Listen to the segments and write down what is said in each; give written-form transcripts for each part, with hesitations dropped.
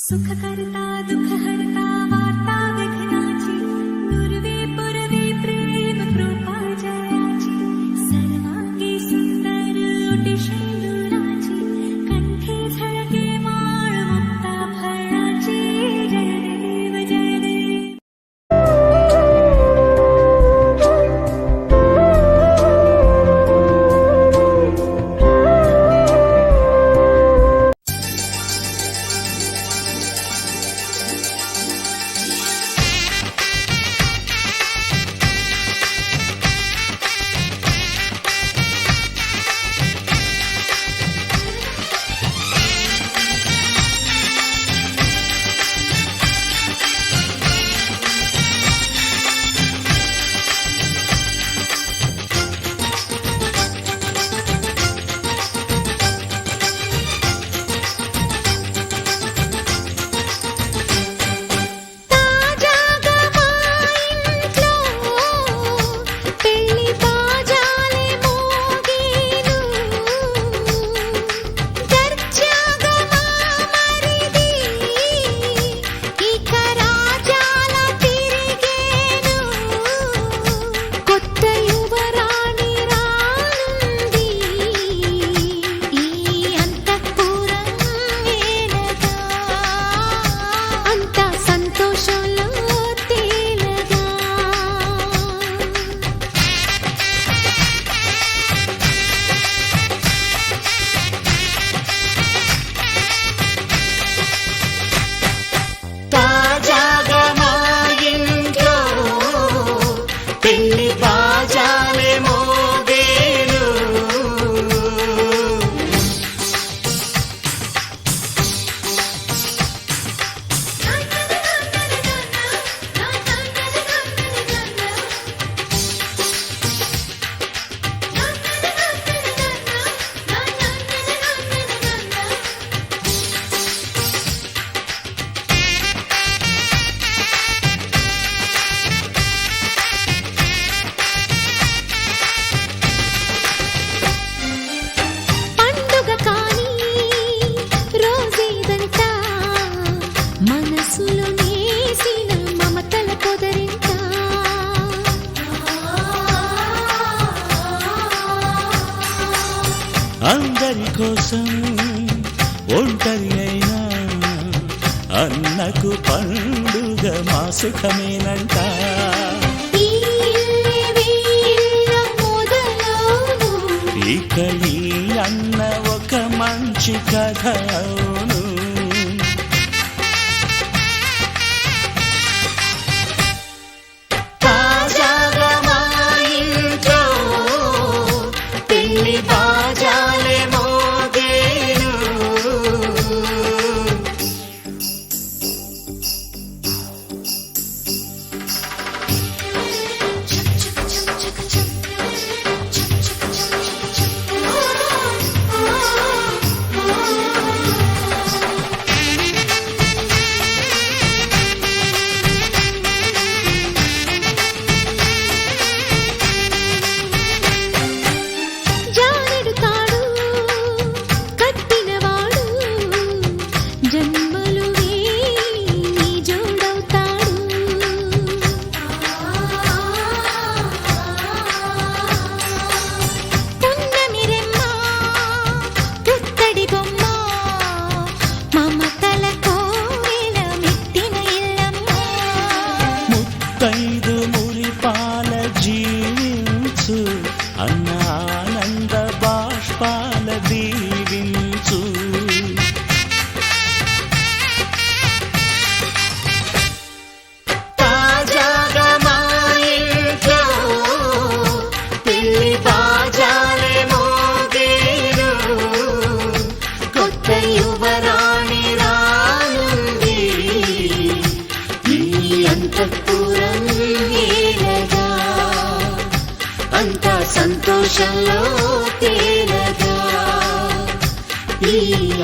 सुखकर्ता दुःखहर्ता वार्ता विघ्नाची दुर्वे पुरवे प्रेम कृपा जयाची सर्वांगी सुंदर ओटी शेंदुराची कंठे झळके माळ मुक्ता फळाची जय देव जय देव. అందరి కోసం ఒంటరి అయినా అన్నకు పండుగ మా సుఖమేనంట. ఇక ఈ అన్న ఒక మంచి కథ అవును. ముత్తైదు మురిపాల జీవించు అన్న ఆనంద బాష్పాల దీవించు. తాజాగా మా ఇంట్లో పెళ్లి బాజాలే మోగేను, కొత్త యువరాణి రానుంది ఈ అంతఃపురం ఏలగా, అంతా సంతోషంలో తేలగా. ఈ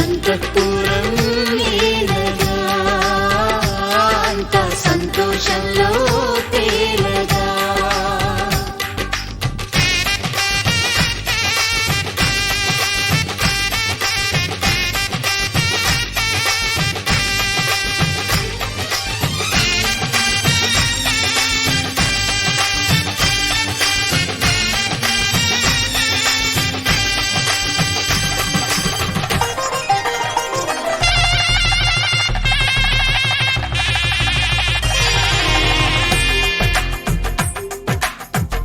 అంతఃపురం ఏలగా, అంతా సంతోషంలో తేలగా.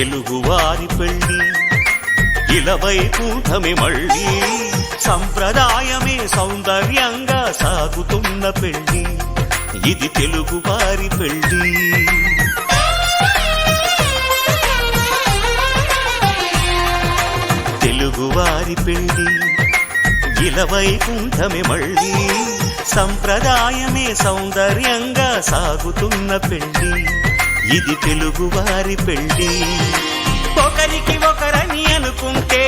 తెలుగువారి పెళ్ళి ఇలవైకుంఠమే మళ్ళీ సంప్రదాయమే సౌందర్యంగా సాగుతున్న పెళ్ళి ఇది తెలుగువారి పెళ్ళి. తెలుగువారి పెళ్ళి ఇలవైకుంఠమే మళ్ళీ సంప్రదాయమే సౌందర్యంగా సాగుతున్న పెళ్ళి ఇది తెలుగువారి పెళ్ళి. ఒకరికి ఒకరని అనుకుంటే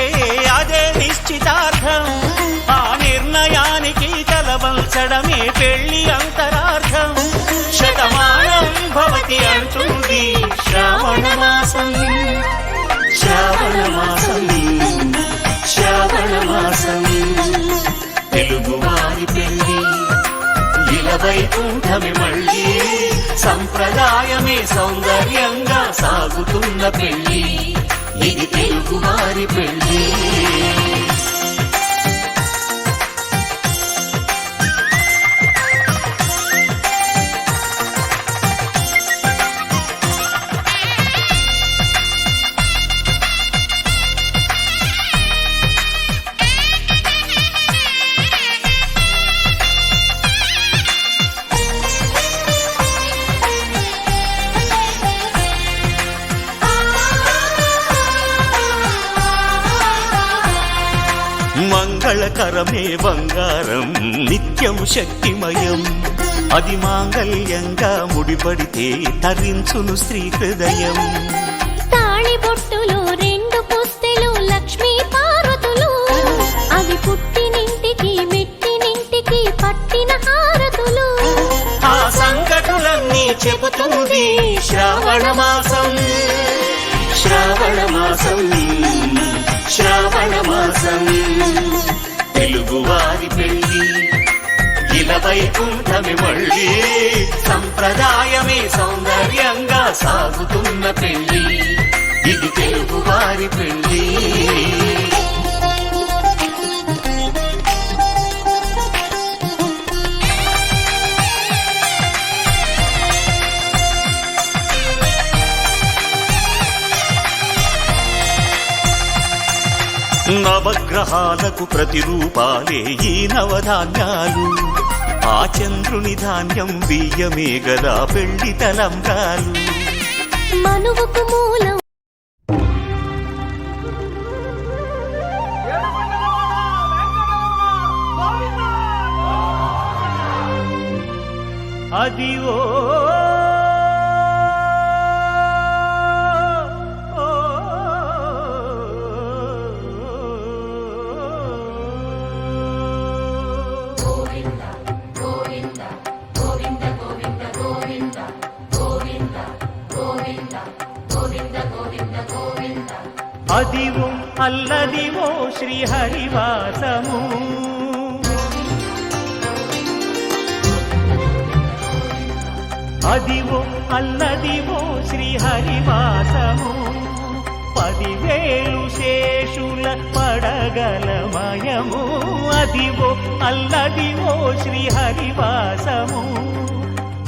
అదే నిశ్చితార్థం, ఆ నిర్ణయానికి తలవంచడమే పెళ్లి అంతరార్థం. శతమానం భవతి అంటుంది శ్రావణ మాసం, శ్రావణ మాసం, శ్రావణ మాసం. తెలుగువారి పెళ్లి ఇలవైకుంఠమే మళ్ళీ సంప్రదాయమే సౌందర్యంగా సాగుతున్న పెళ్ళి ఇది తెలుగువారి పెళ్ళి. మంగళకరమే బంగారం నిత్యం శక్తిమయం, అది మాంగళ్యంగా ముడిపడితే తరించును స్త్రీ హృదయం. తాళి బొట్టులో రెండు పుస్తెలు లక్ష్మీ పార్వతులు, అవి పుట్టినింటికి మెట్టినింటికి పట్టిన హారతులు. ఆ సంగతులన్నీ చెబుతుంది శ్రావణ మాసం, శ్రావణ మాసం, శ్రావణ మాసం. తెలుగువారి పెళ్ళి ఇలవైకుంఠమే మళ్ళీ సంప్రదాయమే సౌందర్యంగా సాగుతున్న పెళ్ళి ఇది తెలుగువారి పెళ్ళి. నవగ్రహాలకు ప్రతిరూపాలే ఈ నవధాన్యాలు, ఆ చంద్రుని ధాన్యం బియ్యమే గదా పెళ్లి తలంబ్రాలు. మనువుకు మూలం అదివో అదివో అల్లదివో శ్రీహరివాసము, అదివో అల్లదివో శ్రీహరివాసము. 10,000 శేషుల పడగలమయము, అదివో అల్లదివో శ్రీహరివాసము.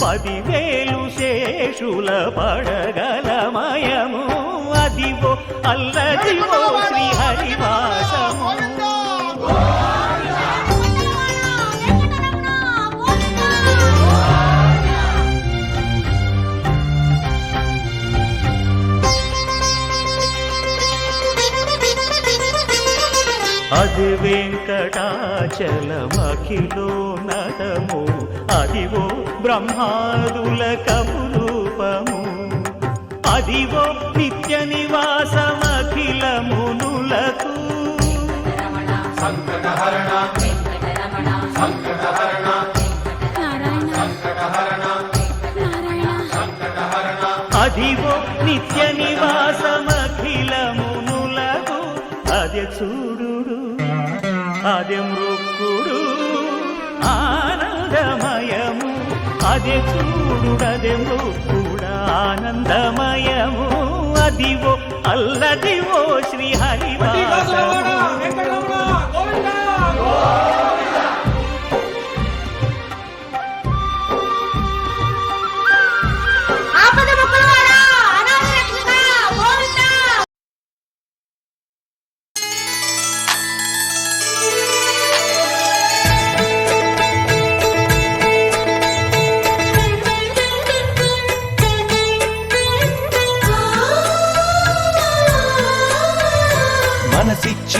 10,000 శేషుల పడగలమయము, అదివో అల్లదివో శ్రీహరివాసము. అది వెంకటాచలమఖిలో నటము, అదివో బ్రహ్మాదుల కపురూపము, అదివో నిత్య నివాసమఖిల మునులకు. సంకటహరణ సంకటహరణ సంకటహరణ అదివో నిత్య నివాసమఖిల మునులకు. అదే చూడు అదే మృక్కుడు ఆనందమయము, అదే చూడుడదే మృక్కుడు ఆనందమయము, అదివో అల్లదివో శ్రీహరివాసము. ఆపద మొక్కలవాడా, అనాథ రక్షక, గోవిందా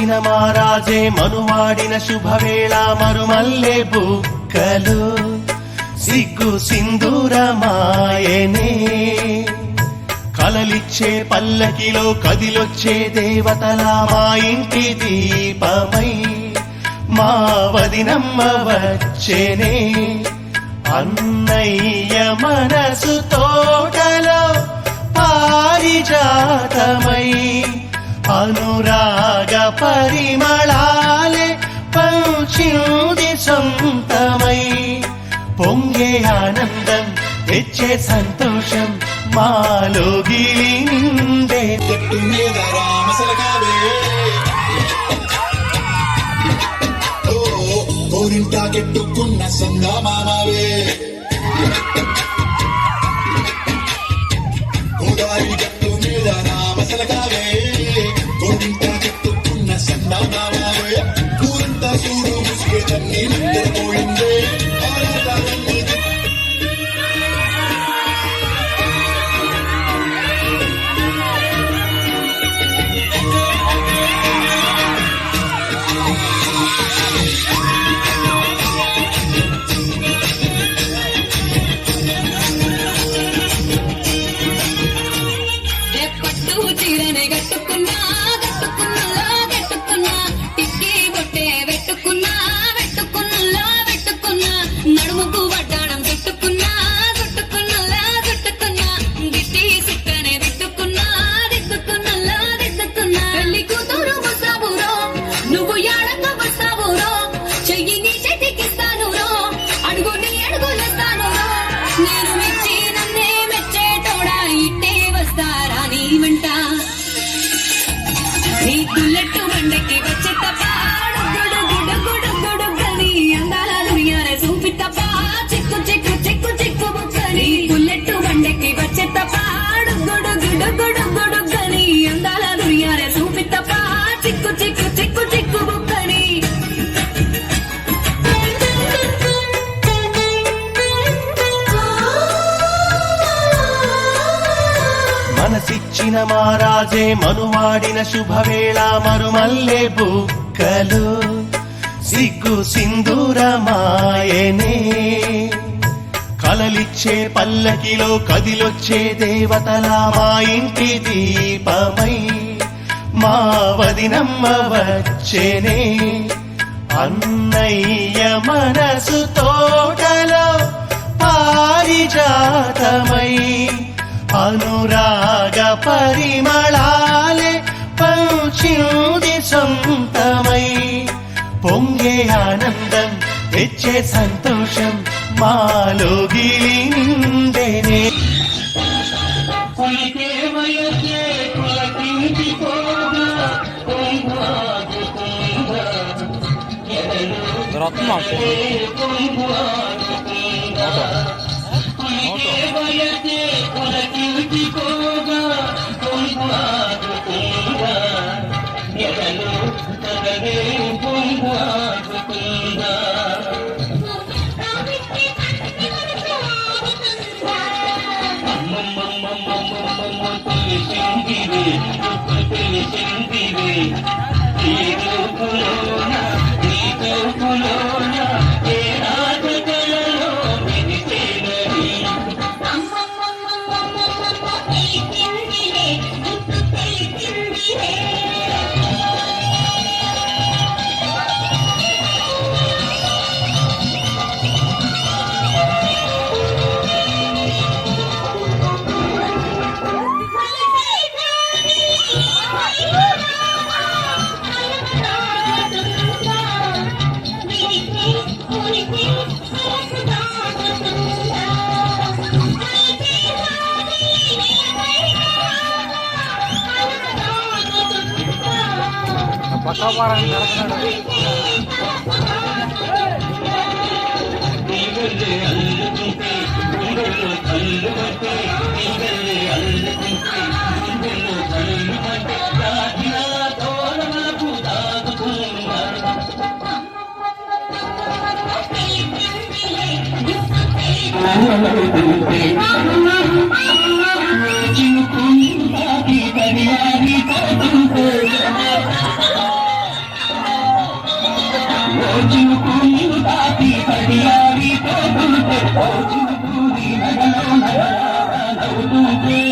మనసిచ్చిన మారాజే మనువాడిన శుభవేళ మరుమల్లె బుక్కలు సిగ్గు సింధూరమాయనే కలలిచ్చే పల్లకిలో కదిలొచ్చే దేవతలా మా ఇంటి దీపమై మా వదినమ్మ వచ్చేనే అన్నయ్య మనసు తోటలో పారిజాతమై అనురాగ పరిమళాలే పంచింది సొంతమై పొంగే ఆనందం తెచ్చే సంతోషం మాలో గిలిందే చెట్టు మీద రామసలకావే ఓ కోరింటా కెట్టుకున్న సంగమామవే గోదావరి చెట్టు మీద రామసలకావే కోరింటా కెట్టుకున్న సంగమామవే ఊరంతా చూడు ముసుగే తన్ని నిద్రపోయిందే ఆరాటలన్నీ పట్టు చీరనే కట్టుకున్నా కట్టుకున్నా కట్టుకున్నా టిక్కి బొట్టే పెట్టుకున్నా పెట్టుకున్నా పెట్టుకున్నా నడుముకు వడ్డాణం చుట్టుకున్నా చుట్టుకున్నా చుట్టుకున్నా గిట్టి సిక్కనే దిద్దుకున్నా దిద్దుకున్నా దిద్దుకున్నా పెళ్లి కూతురు వస్తావురో నువ్వు యాడంగా వస్తావురో చెయ్యి నీ చేతికిస్తాను రో అడుగు నీ అడుగులేస్తాను రో నేను మెచ్చి నన్నే మెచ్చేటోడా ఇట్టే వస్తారా నీ వెంట నీ బుల్లెట్ బండకి వచ్చే తప్ప గుడు గుడు గుడు గుడు గని అందాల దునియారే చూపి తప్ప చిక్కు చిక్కు చిక్కు చిక్కు బుక్కని బుల్లెట్ బండకి వచ్చే తప్ప గుడు గుడు గుడు గుడు గని అందాల దునియారే చూపి తప్ప చిక్కు చిక్కు చిక్కు చిక్కు బుక్కని మనసిచ్చిన మారాజే మనువాడిన శుభవేళ మరుమల్లె బుక్కలు సిగ్గు సింధూరమాయనే కలలిచ్చే పల్లకిలో కదిలొచ్చే దేవతలా మా ఇంటి దీపమై మా వదినమ్మ వచ్చేనే అన్నయ్య మనసు తోటలో పారిజాతమై అనురాగ పరిమళాలే పంచింది సొంతమై పొంగే ఆనందం తెచ్చే సంతోషం మాలో గిలిందేనే ఓ చినుకు నీ నగలో నగలాగా నవ్వుతుంటే